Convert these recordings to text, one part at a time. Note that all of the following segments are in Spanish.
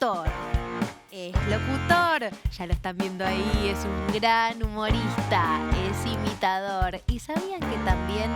actor, es locutor, ya lo están viendo ahí, es un gran humorista, es imitador. ¿Y sabían que también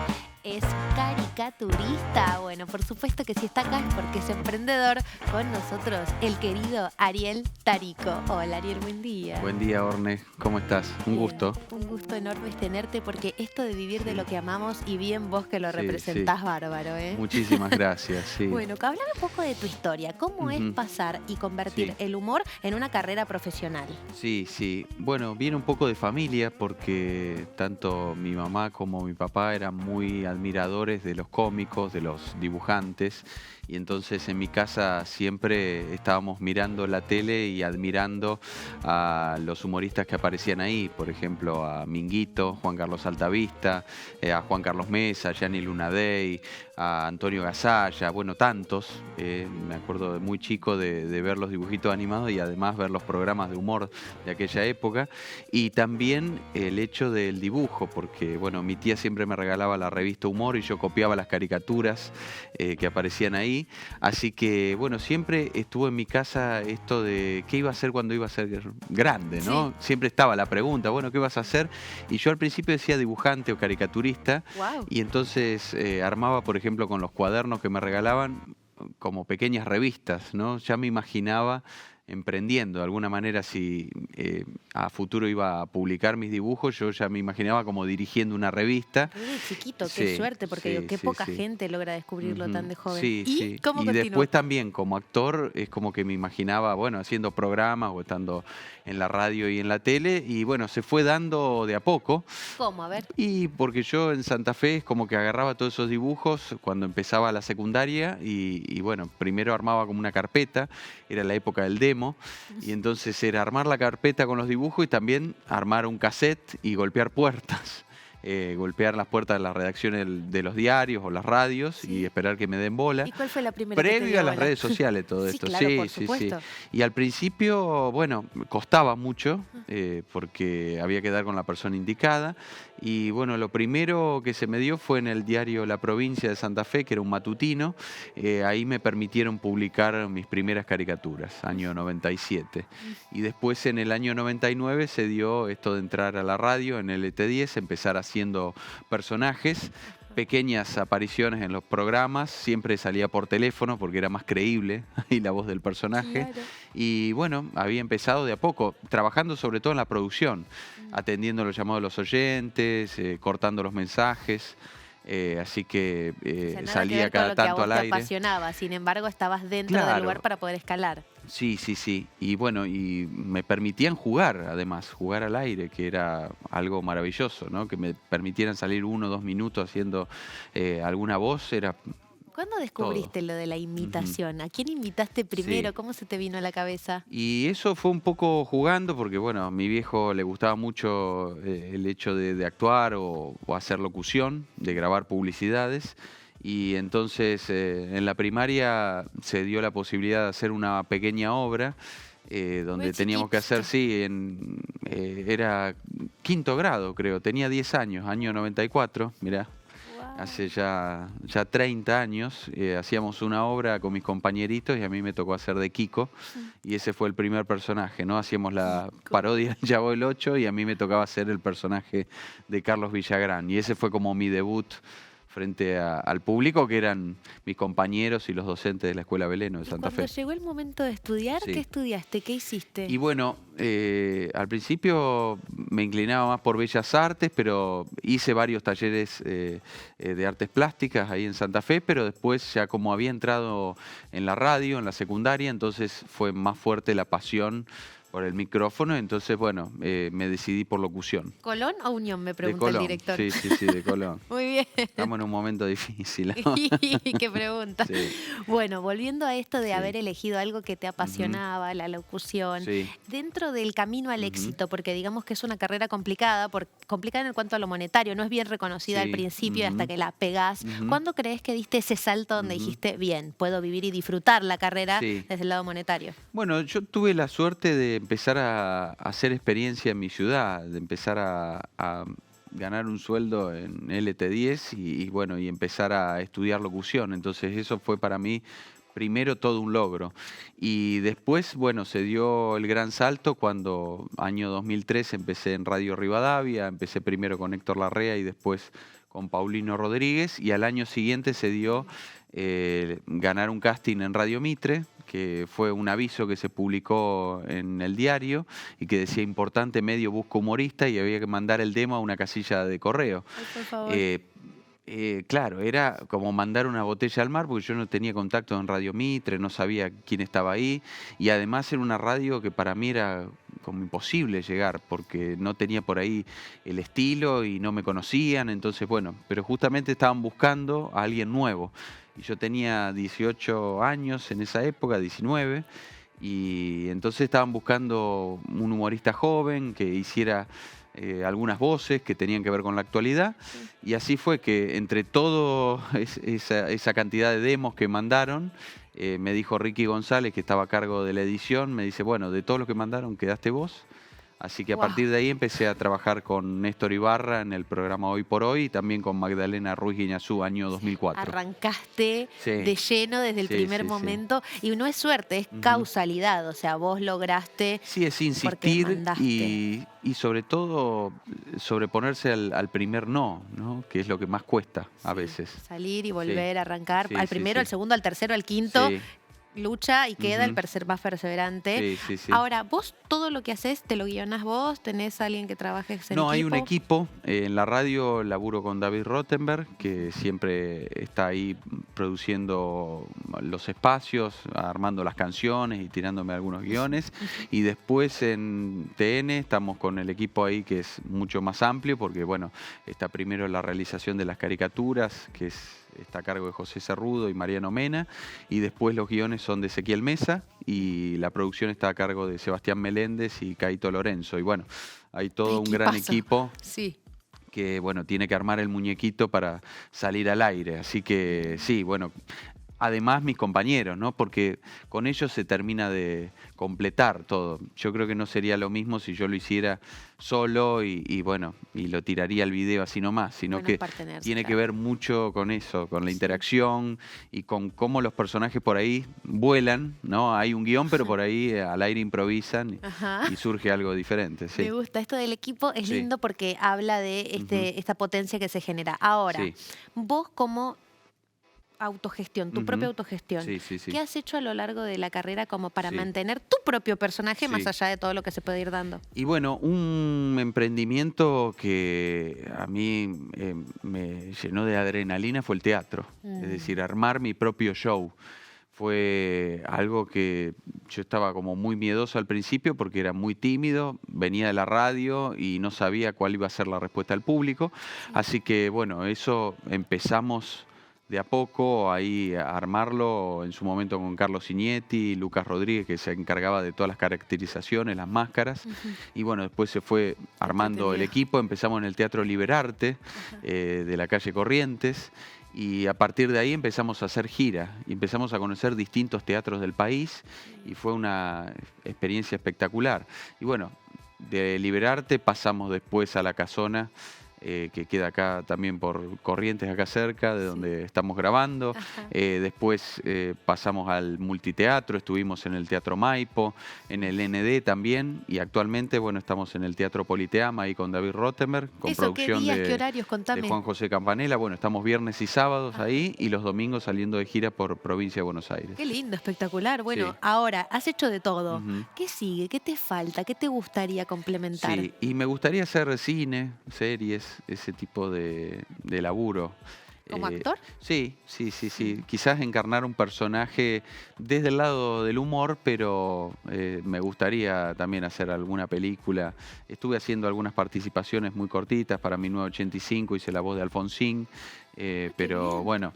es caricaturista? Bueno, por supuesto que si está acá es porque es emprendedor. Con nosotros, el querido Ariel Tarico. Hola, Ariel, buen día. Buen día, Orne. ¿Cómo estás? Un gusto. Un gusto enorme es tenerte, porque esto de vivir de lo que amamos, y bien vos que lo representás, bárbaro, ¿eh? Muchísimas gracias, sí. Bueno, que hablame un poco de tu historia. ¿Cómo es pasar y convertir el humor en una carrera profesional? Sí. Bueno, viene un poco de familia porque tanto mi mamá como mi papá eran muy admiradores de los cómicos, de los dibujantes. Y entonces en mi casa siempre estábamos mirando la tele y admirando a los humoristas que aparecían ahí. Por ejemplo, a Minguito, Juan Carlos Altavista, a Juan Carlos Mesa, a Gianni Lunadei, a Antonio Gasalla, bueno, tantos. Me acuerdo de muy chico de ver los dibujitos animados y además ver los programas de humor de aquella época. Y también el hecho del dibujo, porque bueno, mi tía siempre me regalaba la revista Humor y yo copiaba las caricaturas que aparecían ahí. Así que bueno, siempre estuvo en mi casa esto de qué iba a hacer cuando iba a ser grande, ¿no? Sí. Siempre estaba la pregunta, bueno, ¿qué vas a hacer? Y yo al principio decía dibujante o caricaturista. Wow. Y entonces armaba, por ejemplo, con los cuadernos que me regalaban como pequeñas revistas, ¿no? Ya me imaginaba emprendiendo de alguna manera. Si a futuro iba a publicar mis dibujos, yo ya me imaginaba como dirigiendo una revista. Muy chiquito, qué suerte, porque digo, qué poca gente logra descubrirlo tan de joven. ¿Y cómo continuó? Después también como actor es como que me imaginaba, bueno, haciendo programas o estando en la radio y en la tele, y bueno, se fue dando de a poco. ¿Cómo? A ver. Y porque yo en Santa Fe es como que agarraba todos esos dibujos cuando empezaba la secundaria y bueno, primero armaba como una carpeta, era la época del demo, y entonces era armar la carpeta con los dibujos y también armar un cassette y golpear puertas. Golpear las puertas de las redacciones de los diarios o las radios y esperar que me den bola. ¿Y cuál fue la primera Previo que te dio a las bola? redes sociales todo esto. Claro, por supuesto. Y al principio, bueno, costaba mucho porque había que dar con la persona indicada. Y bueno, lo primero que se me dio fue en el diario La Provincia de Santa Fe, que era un matutino. Ahí me permitieron publicar mis primeras caricaturas, año 97. Y después en el año 99 se dio esto de entrar a la radio en LT10, empezar haciendo personajes, pequeñas apariciones en los programas, siempre salía por teléfono porque era más creíble y la voz del personaje. Claro. Y bueno, había empezado de a poco, trabajando sobre todo en la producción, atendiendo los llamados de los oyentes, cortando los mensajes. Así que o sea, salía cada tanto al aire. Te apasionaba, sin embargo estabas dentro del lugar para poder escalar. Sí. Y bueno, y me permitían jugar, además, jugar al aire, que era algo maravilloso, ¿no? Que me permitieran salir 1 o 2 minutos haciendo alguna voz, era... ¿Cuándo descubriste lo de la imitación? ¿A quién imitaste primero? ¿Cómo se te vino a la cabeza? Y eso fue un poco jugando porque, bueno, a mi viejo le gustaba mucho el hecho de actuar o hacer locución, de grabar publicidades. Y entonces en la primaria se dio la posibilidad de hacer una pequeña obra donde teníamos que hacer, era 5º grado, creo, tenía 10 años, año 94, mirá. Hace ya 30 años hacíamos una obra con mis compañeritos y a mí me tocó hacer de Kiko y ese fue el primer personaje, ¿no? Hacíamos la parodia del Chavo del Ocho y a mí me tocaba hacer el personaje de Carlos Villagrán y ese fue como mi debut frente al público, que eran mis compañeros y los docentes de la Escuela Beleno de Santa Fe. Cuando llegó el momento de estudiar, ¿qué estudiaste? ¿Qué hiciste? Y bueno, al principio me inclinaba más por Bellas Artes, pero hice varios talleres de artes plásticas ahí en Santa Fe, pero después ya como había entrado en la radio, en la secundaria, entonces fue más fuerte la pasión por el micrófono, entonces bueno, me decidí por locución. ¿Colón o Unión? Me pregunta el director. Sí, de Colón. Muy bien. Estamos en un momento difícil, ¿no? Qué pregunta. Sí. Bueno, volviendo a esto de haber elegido algo que te apasionaba, la locución, dentro del camino al éxito, porque digamos que es una carrera complicada, complicada en cuanto a lo monetario, no es bien reconocida al principio hasta que la pegás. ¿Cuándo crees que diste ese salto donde dijiste, bien, puedo vivir y disfrutar la carrera desde el lado monetario? Bueno, yo tuve la suerte de empezar a hacer experiencia en mi ciudad, de empezar a ganar un sueldo en LT10 y bueno, y empezar a estudiar locución. Entonces eso fue para mí primero todo un logro. Y después, bueno, se dio el gran salto cuando, año 2003, empecé en Radio Rivadavia, empecé primero con Héctor Larrea y después con Paulino Rodríguez, y al año siguiente se dio ganar un casting en Radio Mitre, que fue un aviso que se publicó en el diario y que decía importante medio busca humorista y había que mandar el demo a una casilla de correo. Ay, por favor. Claro, era como mandar una botella al mar porque yo no tenía contacto en Radio Mitre, no sabía quién estaba ahí y además era una radio que para mí era como imposible llegar porque no tenía por ahí el estilo y no me conocían, entonces bueno, pero justamente estaban buscando a alguien nuevo y yo tenía 18 años en esa época, 19, y entonces estaban buscando un humorista joven que hiciera algunas voces que tenían que ver con la actualidad, y así fue que entre toda esa cantidad de demos que mandaron, me dijo Ricky González, que estaba a cargo de la edición, me dice, bueno, de todos los que mandaron quedaste vos. Así que a partir de ahí empecé a trabajar con Néstor Ibarra en el programa Hoy por Hoy y también con Magdalena Ruiz Guiñazú, año 2004. Arrancaste de lleno desde el primer momento y no es suerte, es causalidad, o sea, vos lograste. Sí, es insistir y sobre todo sobreponerse al primer no, que es lo que más cuesta a veces. Salir y volver a arrancar al primero, al segundo, al tercero, al quinto. Lucha y queda el más perseverante. Ahora, vos todo lo que haces, ¿te lo guionás vos? ¿Tenés alguien que trabaje en equipo? No, hay un equipo. En la radio laburo con David Rottenberg, que siempre está ahí produciendo los espacios, armando las canciones y tirándome algunos guiones. Y después en TN estamos con el equipo ahí que es mucho más amplio, porque bueno, está primero la realización de las caricaturas, que está a cargo de José Cerrudo y Mariano Mena, y después los guiones son de Ezequiel Mesa y la producción está a cargo de Sebastián Meléndez y Caito Lorenzo. Y bueno, hay todo un gran equipo que bueno, tiene que armar el muñequito para salir al aire. Así que sí, bueno, además mis compañeros, ¿no? Porque con ellos se termina de completar todo. Yo creo que no sería lo mismo si yo lo hiciera solo y bueno, y lo tiraría al video así nomás, sino que tiene que ver mucho con eso, con la interacción y con cómo los personajes por ahí vuelan, ¿no? Hay un guión, pero por ahí al aire improvisan y surge algo diferente. Me gusta. Esto del equipo es lindo porque habla de esta potencia que se genera. Ahora, vos como autogestión, tu propia autogestión. ¿Qué has hecho a lo largo de la carrera como para mantener tu propio personaje más allá de todo lo que se puede ir dando? Y bueno, un emprendimiento que a mí me llenó de adrenalina fue el teatro. Es decir, armar mi propio show. Fue algo que yo estaba como muy miedoso al principio porque era muy tímido, venía de la radio y no sabía cuál iba a ser la respuesta del público. Así que bueno, eso empezamos de a poco ahí a armarlo, en su momento con Carlos Ignetti, Lucas Rodríguez, que se encargaba de todas las caracterizaciones, las máscaras, y bueno, después se fue armando el equipo, empezamos en el Teatro Liberarte, de la calle Corrientes, y a partir de ahí empezamos a hacer gira, y empezamos a conocer distintos teatros del país, y fue una experiencia espectacular. Y bueno, de Liberarte pasamos después a La Casona, que queda acá también por Corrientes, acá cerca, de donde estamos grabando. Después pasamos al multiteatro, estuvimos en el Teatro Maipo, en el ND también, y actualmente, bueno, estamos en el Teatro Politeama, ahí con David Rottenberg, con producción ¿qué horarios? Contame. De Juan José Campanella. Bueno, estamos viernes y sábados ahí, y los domingos saliendo de gira por provincia de Buenos Aires. Qué lindo, espectacular. Bueno, ahora, has hecho de todo. ¿Qué sigue? ¿Qué te falta? ¿Qué te gustaría complementar? Sí, y me gustaría hacer cine, series, ese tipo de laburo. ¿Como actor? Sí. Quizás encarnar un personaje desde el lado del humor, pero me gustaría también hacer alguna película. Estuve haciendo algunas participaciones muy cortitas para 1985, hice la voz de Alfonsín, pero bueno,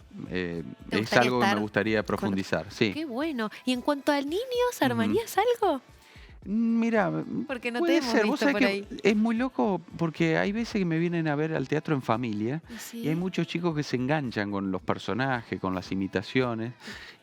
es algo que me gustaría profundizar. Qué bueno. ¿Y en cuanto a niños, armarías algo? Mira, Porque no te puede hemos ser. Vos visto sabés por que ahí. es muy loco porque hay veces que me vienen a ver al teatro en familia y hay ¿Sí? muchos chicos que se enganchan con los personajes, con las imitaciones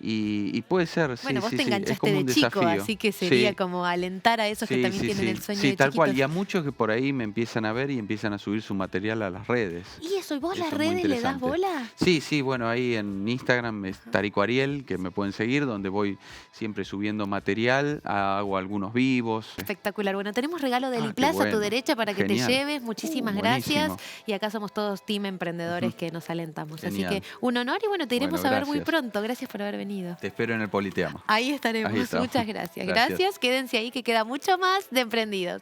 y puede ser, Bueno, sí, vos sí, te sí, es enganchaste como de un chico, desafío. así que sería Sí, como alentar a esos que sí, también sí, tienen sí, el sueño sí, de tal cual. chiquitos. Y a muchos que por ahí me empiezan a ver y empiezan a subir su material a las redes. ¿Y eso? ¿Y vos las Eso es muy redes le das interesante. bola? Sí, sí, bueno, ahí en Instagram es Tarico Ariel, que me pueden seguir, donde voy siempre subiendo material, hago algunos vivos. Espectacular. Bueno, tenemos regalo de Ah, qué Liplaza a tu bueno. derecha para que te Genial. lleves. Muchísimas gracias. Buenísimo. Y acá somos todos team Ujú. emprendedores que nos alentamos. Así que Genial. un honor y bueno, te Bueno, iremos a ver muy gracias. pronto. Gracias por haber venido. Te espero en el Politeama. Ahí Ahí estaremos. estamos. Muchas gracias. Gracias. Gracias. Quédense ahí que queda mucho más de Emprendidos.